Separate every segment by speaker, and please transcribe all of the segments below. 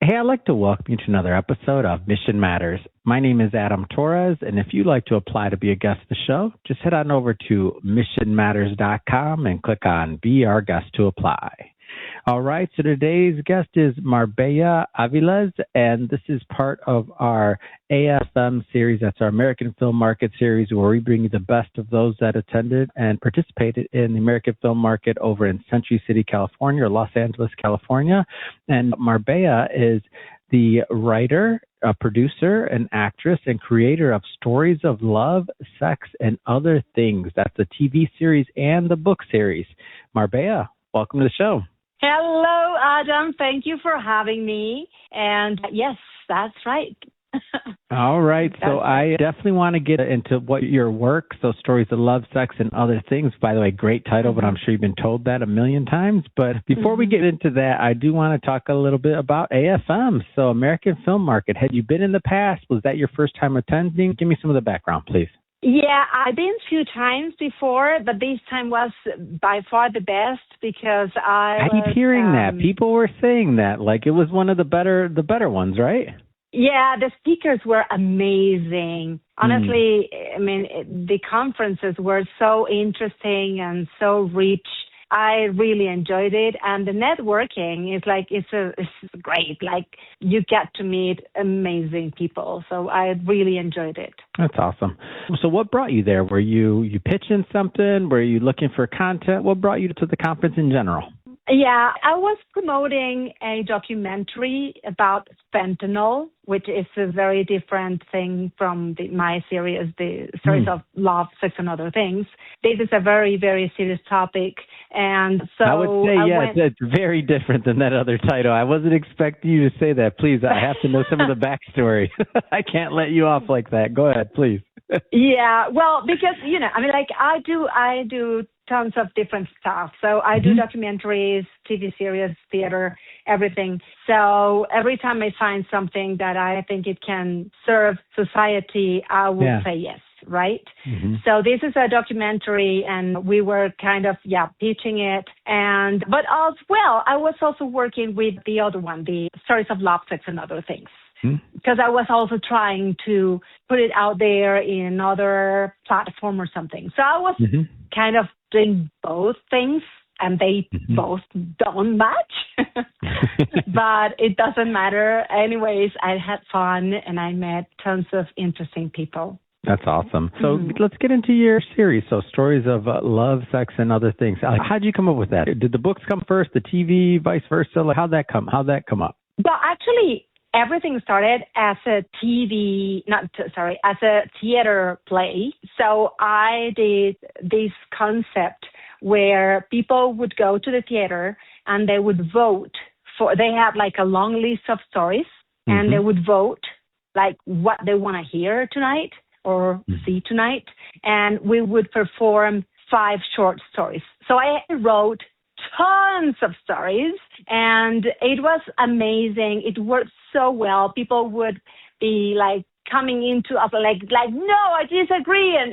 Speaker 1: Hey, I'd like to welcome you to another episode of Mission Matters. My name is Adam Torres, and if you'd like to apply to be a guest of the show, just head on over to missionmatters.com and click on Be Our Guest to apply. All right, so today's guest is Marbella Avilez, and this is part of our AFM series. That's our American Film Market series, where we bring you the best of those that attended and participated in the American Film Market over in Century City, California, or Los Angeles, California. And Marbella is the writer, a producer, an actress, and creator of Stories of Love, Sex, and Other Things. That's the TV series and the book series. Marbella, welcome to the show.
Speaker 2: Hello, Adam. Thank you for having me. And yes, that's right.
Speaker 1: All right. So I definitely want to get into what your work, so Stories of Love, Sex, and Other Things. By the way, great title, but I'm sure you've been told that a million times. But before we get into that, I do want to talk a little bit about AFM, so American Film Market. Had you been in the past? Was that your first time attending? Give me some of the background, please.
Speaker 2: Yeah, I've been a few times before, but this time was by far the best because I
Speaker 1: keep hearing that. People were saying that, like it was one of the better ones, right?
Speaker 2: Yeah, the speakers were amazing. Honestly, I mean, the conferences were so interesting and so rich. I really enjoyed it, and the networking is like it's great. Like you get to meet amazing people, so I really enjoyed it.
Speaker 1: That's awesome. So, what brought you there? Were you pitching something? Were you looking for content? What brought you to the conference in general?
Speaker 2: Yeah, I was promoting a documentary about fentanyl, which is a very different thing from my series, the Stories of Love, Sex, and Other Things. This is a very, very serious topic. And so
Speaker 1: I would say, it's very different than that other title. I wasn't expecting you to say that. Please, I have to know some of the backstory. I can't let you off like that. Go ahead, please.
Speaker 2: Yeah, well, because, I do tons of different stuff. So I do documentaries, TV series, theater, everything. So every time I find something that I think it can serve society, I will say yes, right? So this is a documentary, and we were kind of, pitching it. But as well, I was also working with the other one, the Stories of Love, Sex, and Other Things. Because I was also trying to put it out there in another platform or something. So I was kind of doing both things, and they both don't match. But it doesn't matter. Anyways, I had fun, and I met tons of interesting people.
Speaker 1: That's awesome. So let's get into your series. So Stories of Love, Sex, and Other Things. How'd you come up with that? Did the books come first, the TV, vice versa? Like, how'd that come up?
Speaker 2: Well, actually, everything started as a as a theater play. So I did this concept where people would go to the theater and they would vote they have like a long list of stories, and they would vote like what they want to hear tonight or see tonight. And we would perform 5 short stories. So I wrote tons of stories, and it was amazing. It worked so well. People would be like coming into us like no, I disagree, and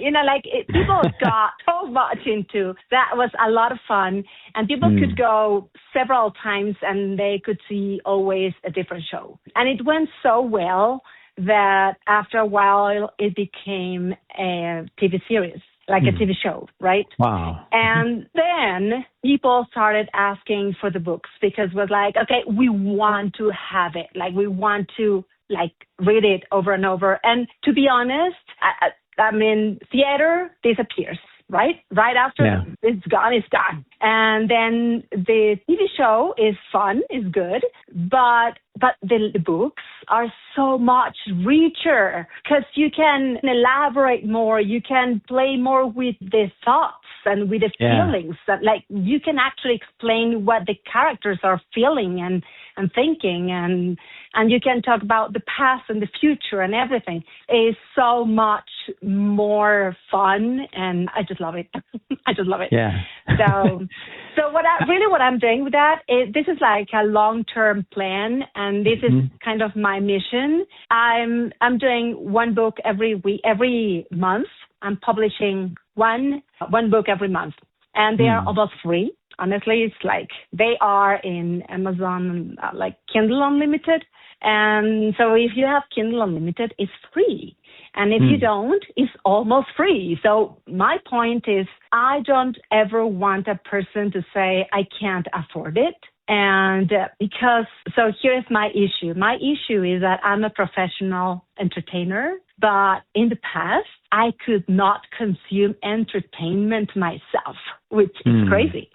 Speaker 2: people got so much into that. Was a lot of fun, and people could go several times, and they could see always a different show. And it went so well that after a while it became a TV series. Like a TV show, right?
Speaker 1: Wow.
Speaker 2: And then people started asking for the books because it was like, okay, we want to have it. Like, we want to, read it over and over. And to be honest, theater disappears, right? Right after it's gone. And then the TV show is fun, is good, but the books are so much richer because you can elaborate more, you can play more with the thoughts and with the feelings. That, you can actually explain what the characters are feeling and thinking, and you can talk about the past and the future and everything. It's so much more fun, and I just love it. I just love it.
Speaker 1: Yeah.
Speaker 2: So what I'm doing with that is this is like a long-term plan, and this is kind of my mission. I'm doing one book every month. I'm publishing one book every month, and they are almost free. Honestly, it's like they are in Amazon, like Kindle Unlimited. And so if you have Kindle Unlimited, it's free. And if you don't, it's almost free. So my point is, I don't ever want a person to say, I can't afford it. And so here's my issue. My issue is that I'm a professional entertainer, but in the past, I could not consume entertainment myself, which is crazy.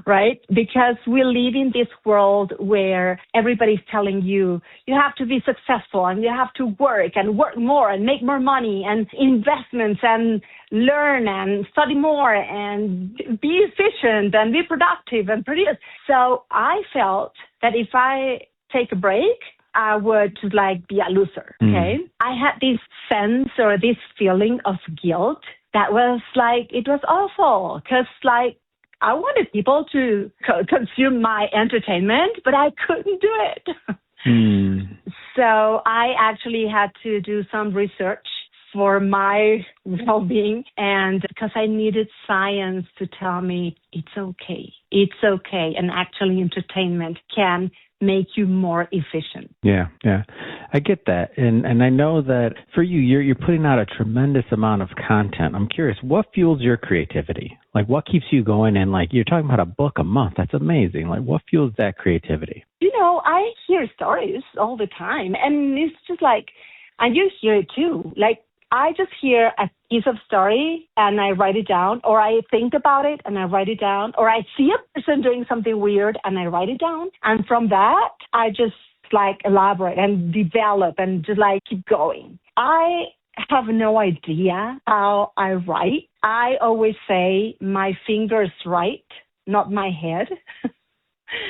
Speaker 2: Right? Because we live in this world where everybody's telling you, you have to be successful and you have to work more and make more money and investments and learn and study more and be efficient and be productive and produce. So I felt that if I take a break, I would like be a loser. Okay. I had this sense or this feeling of guilt that was like, it was awful because like, I wanted people to consume my entertainment, but I couldn't do it. So I actually had to do some research for my well-being, and because I needed science to tell me it's okay. It's okay. And actually entertainment can make you more efficient.
Speaker 1: Yeah. I get that. And I know that for you, you're putting out a tremendous amount of content. I'm curious, what fuels your creativity? Like what keeps you going? And like you're talking about a book a month. That's amazing. Like what fuels that creativity?
Speaker 2: I hear stories all the time, and it's just like, and you hear it too. Like I just hear a piece of story and I write it down, or I think about it and I write it down, or I see a person doing something weird and I write it down. And from that, I just like elaborate and develop and just like keep going. I have no idea how I write. I always say my fingers write, not my head.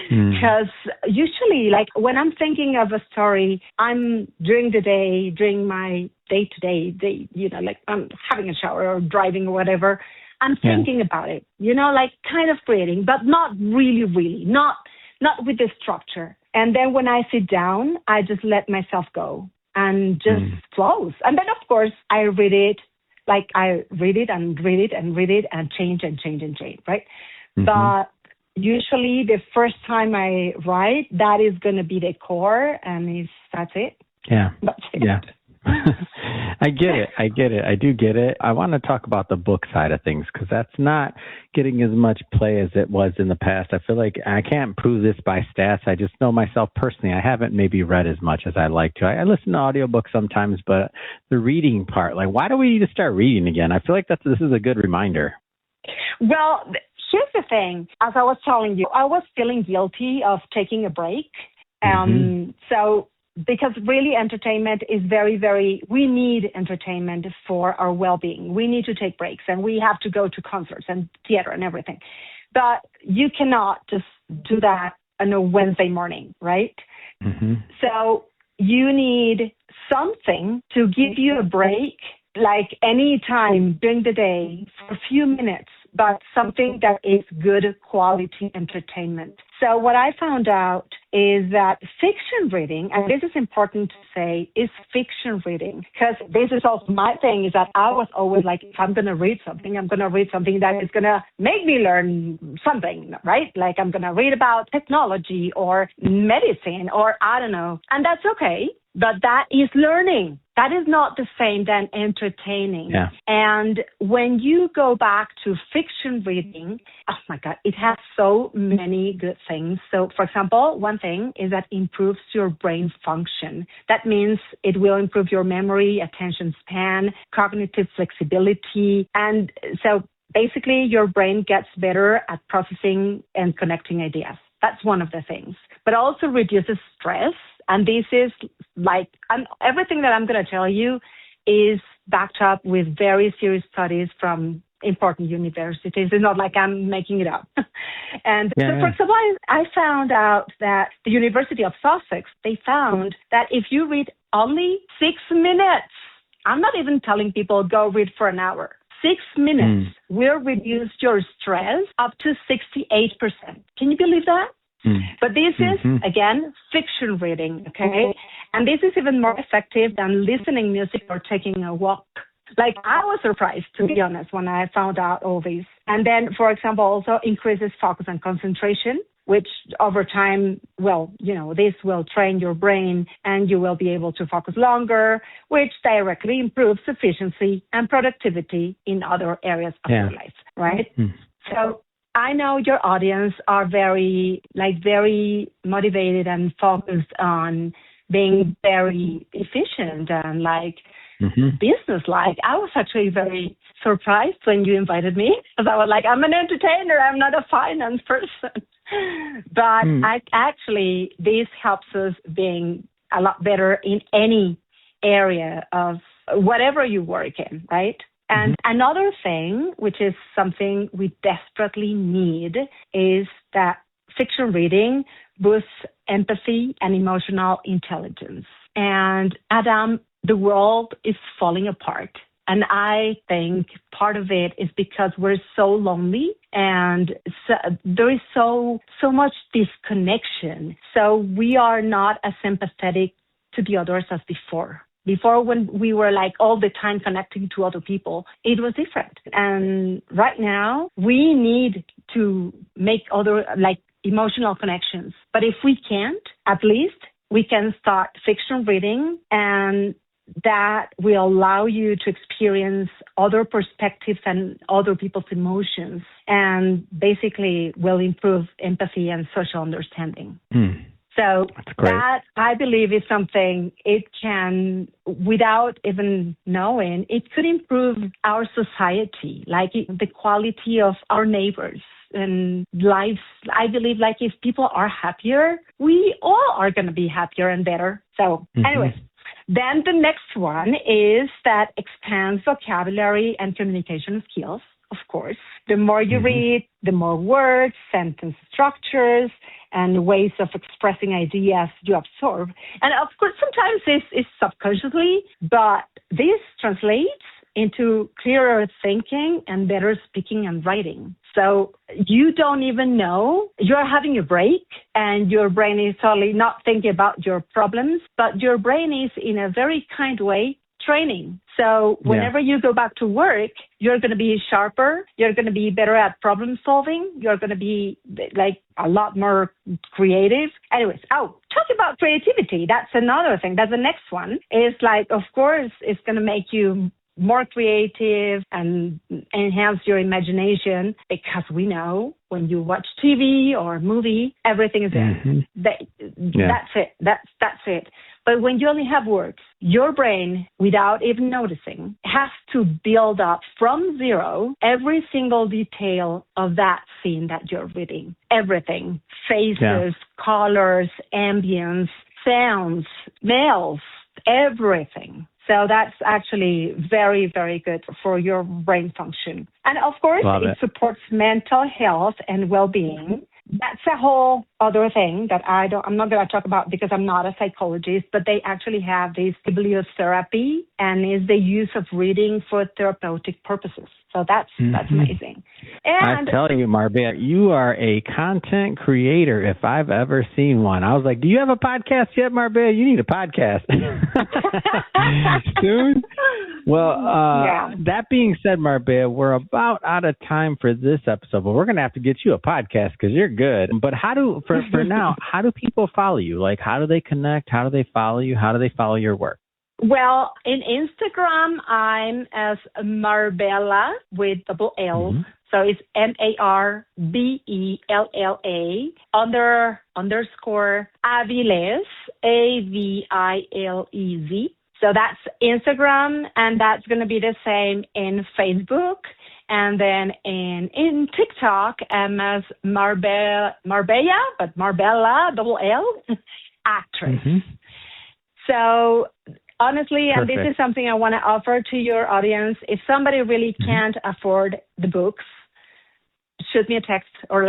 Speaker 2: Because usually, like when I'm thinking of a story, I'm during the day, during my day-to-day, like I'm having a shower or driving or whatever, I'm thinking about it, like kind of creating, but not really, not with the structure. And then when I sit down, I just let myself go and just flows. And then, of course, I read it, like I read it and read it and read it and change, right? But usually the first time I write, that is going to be the core, and that's it.
Speaker 1: Yeah.
Speaker 2: That's it.
Speaker 1: Yeah. I get it. I do get it. I want to talk about the book side of things because that's not getting as much play as it was in the past. I feel like I can't prove this by stats. I just know myself personally. I haven't maybe read as much as I'd like to. I listen to audiobooks sometimes, but the reading part, like why do we need to start reading again? I feel like this is a good reminder.
Speaker 2: Well, here's the thing. As I was telling you, I was feeling guilty of taking a break. So because really entertainment is we need entertainment for our well-being. We need to take breaks and we have to go to concerts and theater and everything. But you cannot just do that on a Wednesday morning, right? So you need something to give you a break, like any time during the day for a few minutes, but something that is good quality entertainment. So what I found out is that fiction reading, and this is important to say, is fiction reading, because this is also my thing, is that I was always like, if I'm going to read something, I'm going to read something that is going to make me learn something, right? Like I'm going to read about technology or medicine or I don't know. And that's okay. But that is learning. That is not the same than entertaining.
Speaker 1: Yeah.
Speaker 2: And when you go back to fiction reading, oh my God, it has so many good things. So, for example, one thing is that improves your brain function. That means it will improve your memory, attention span, cognitive flexibility. And so basically your brain gets better at processing and connecting ideas. That's one of the things. But also reduces stress. And this is like, everything that I'm going to tell you is backed up with very serious studies from important universities. It's not like I'm making it up. And for example, I found out that the University of Sussex, they found that if you read only 6 minutes, I'm not even telling people go read for an hour. 6 minutes will reduce your stress up to 68%. Can you believe that? But this is, again, fiction reading, okay? And this is even more effective than listening music or taking a walk. Like, I was surprised, to be honest, when I found out all these. And then, for example, also increases focus and concentration, which over time, well, this will train your brain and you will be able to focus longer, which directly improves efficiency and productivity in other areas of your life, right? So I know your audience are very motivated and focused on being very efficient and business-like. I was actually very surprised when you invited me, because I was like, I'm an entertainer, I'm not a finance person. But this helps us being a lot better in any area of whatever you work in, right? And another thing, which is something we desperately need, is that fiction reading boosts empathy and emotional intelligence. And Adam, the world is falling apart. And I think part of it is because we're so lonely and there is so much disconnection. So we are not as sympathetic to the others as before. Before, when we were all the time connecting to other people, it was different. And right now, we need to make other emotional connections. But if we can't, at least we can start fiction reading, and that will allow you to experience other perspectives and other people's emotions, and basically will improve empathy and social understanding. So that, I believe, is something it can, without even knowing, it could improve our society, the quality of our neighbors and lives. I believe if people are happier, we all are going to be happier and better. So anyways, then the next one is that expands vocabulary and communication skills, of course. The more you read, the more words, sentence structures, and ways of expressing ideas you absorb. And of course, sometimes it's subconsciously, but this translates into clearer thinking and better speaking and writing. So you don't even know you're having a break and your brain is totally not thinking about your problems, but your brain is in a very kind way training. So whenever you go back to work, you're going to be sharper, you're going to be better at problem solving, you're going to be a lot more creative. Anyways, talk about creativity. That's another thing. That's the next one. Is of course, it's going to make you more creative and enhance your imagination, because we know when you watch TV or movie, everything is there. That's it. That's it. But when you only have words, your brain, without even noticing, has to build up from zero every single detail of that scene that you're reading. Everything. Faces, colors, ambience, sounds, smells, everything. So that's actually very, very good for your brain function. And of course, it supports mental health and well-being. That's a whole other thing that I'm not going to talk about because I'm not a psychologist, but they actually have this bibliotherapy, and is the use of reading for therapeutic purposes. So that's amazing. And
Speaker 1: I tell you, Marbella, you are a content creator if I've ever seen one. I was like, do you have a podcast yet, Marbella? You need a podcast. Soon. Well, that being said, Marbella, we're about out of time for this episode, but we're going to have to get you a podcast because you're good. But for now, how do people follow you? How do they connect? How do they follow you? How do they follow your work?
Speaker 2: Well, in Instagram, I'm as Marbella with double L. So it's Marbella _ Avilez, Avilez. So that's Instagram, and that's going to be the same in Facebook. And then in TikTok, I'm as Marbella, but Marbella, double L, actress. So honestly, and this is something I want to offer to your audience, if somebody really can't afford the books, shoot me a text or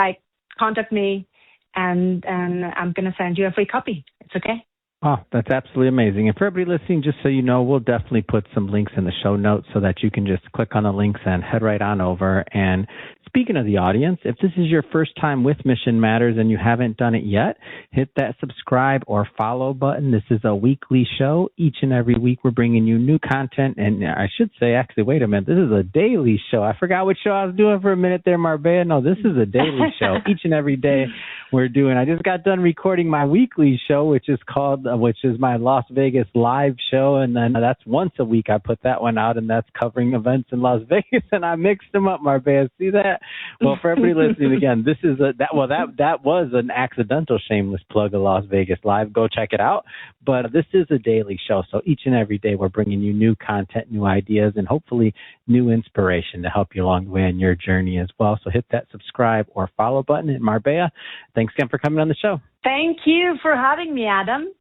Speaker 2: contact me, and I'm going to send you a free copy. It's okay.
Speaker 1: Oh, that's absolutely amazing. And for everybody listening, just so you know, we'll definitely put some links in the show notes so that you can just click on the links and head right on over and Speaking of the audience, if this is your first time with Mission Matters and you haven't done it yet, hit that subscribe or follow button. This is a weekly show. Each and every week we're bringing you new content. And I should say, actually, wait a minute, this is a daily show. I forgot what show I was doing for a minute there, Marbella. No, this is a daily show. Each and every day we're doing. I just got done recording my weekly show, which is my Las Vegas live show. And then that's once a week I put that one out, and that's covering events in Las Vegas. And I mixed them up, Marbella. See that? Well, for everybody listening again, this is that was an accidental shameless plug of Las Vegas Live. Go check it out. But this is a daily show, so each and every day we're bringing you new content, new ideas, and hopefully new inspiration to help you along the way in your journey as well. So hit that subscribe or follow button. And Marbella, thanks again for coming on the show.
Speaker 2: Thank you for having me, Adam.